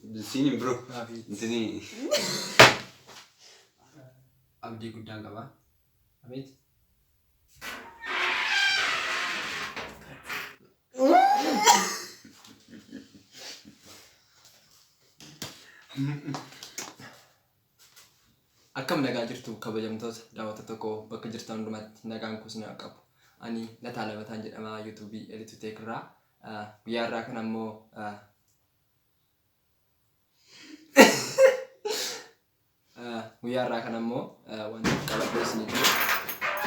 Sini bro. Sini. Abdi guddaan qaba. Amit. Akkam nagaa jirtu kabajamtoota daawwattoota koo bakka jirtan hundumatti nagaan kuus ni qabu. Ani Lataa Labataan jedhama YouTube Elitu Tech irraa. Guyyaa irraa kan ammoo guyyaa irraa kan ammoo wanti qabadhee isiniif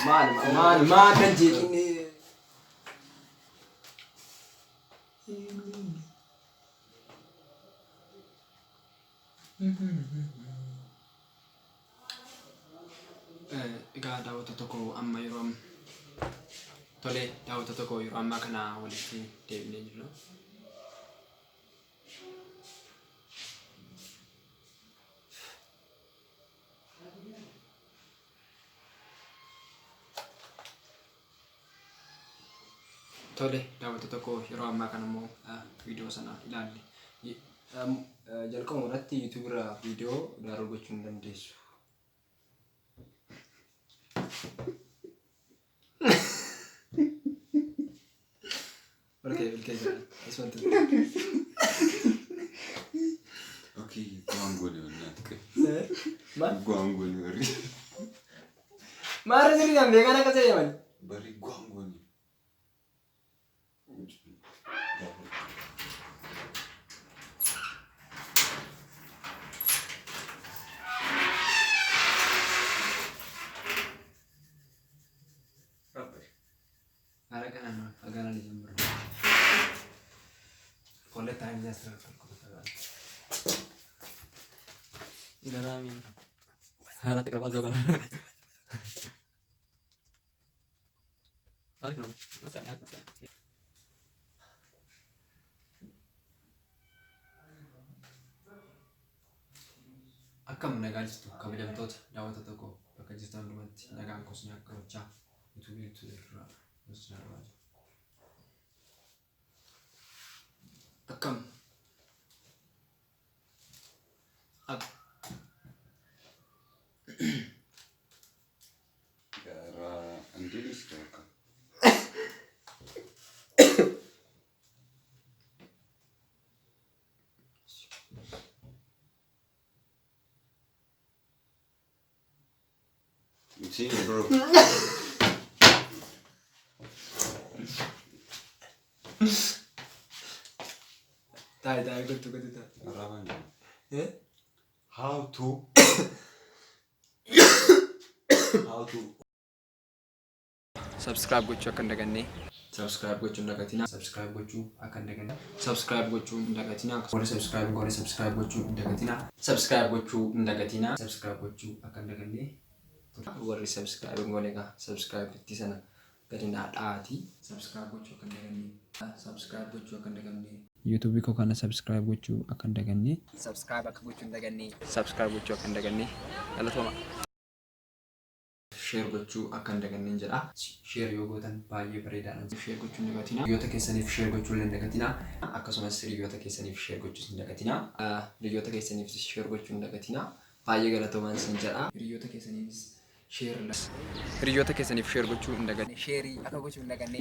maal kan jeeqinni egaa daawwattoota koo amma yeroo tolee daawwattoota koo yeroo ammaa kana walitti deebinee jirra. Tolee daawwattoota koo yeroo ammaa kana immoo viidiyoo sana ilaalle. Jalqabuma irratti YouTube irraa viidiyoo daawwachuu gochuu hin dandeessu. Okay. This one too. Okay, guangoni onatke. Ma? Guangoni ori. Mara sini kan vegana kasi ya man. Bari guangoni. Agak nanti jam berapa? Kolej time nya sekarang kolej. Ini ramen. Harap tidak pasal kan? Harap tidak. Masanya apa? Akkam nagaa jirtu kabajamtoota daawwattoota koo bakka jirtan hundumatti nagaan koo isin akka gochaa YouTube irraa isin argaa jiru. Akkam Gara andilis kaka. Sini bro. Tai betul. Rawan. How to subscribe gochuu akka hin dagatinaa. Subscribe gochuu hin dagatinaa. Subscribe gochuu akka hin dagatinaa. Subscribe gochuu hin dagatinaa. Subscribe gochuu hin dagatinaa. Subscribe gochuu hin dagatinaa. Subscribe gochuu akka hin daganne. Warri subscribe goonega subscribe itti sana gadi dhaadhaati. Subscribe gochuu akka hin daganne. Subscribe gochuu akka hin daganne. YouTube ko kana subscribe gochuu akka hin daganne. Subscribe akka gochuu hin daganne. Subscribe gochuu akka hin daganne. Galatooma. Share gochuu akka hin daganne jedha. Share yoo gootan baay'ee bareedaadha. Share gochuu hin dagatinaa. Hiriyoota keessaniif share gochuu hin dagatinaa. Akkasumas hiriyoota keessaniif share gochuu hin dagatinaa. Hiriyoota keessaniif share gochuu hin dagatinaa. Baay'ee galatoomaan isin jedha. Hiriyoota keessaniif share gochuu hin daganne. Share akka gochuu hin daganne.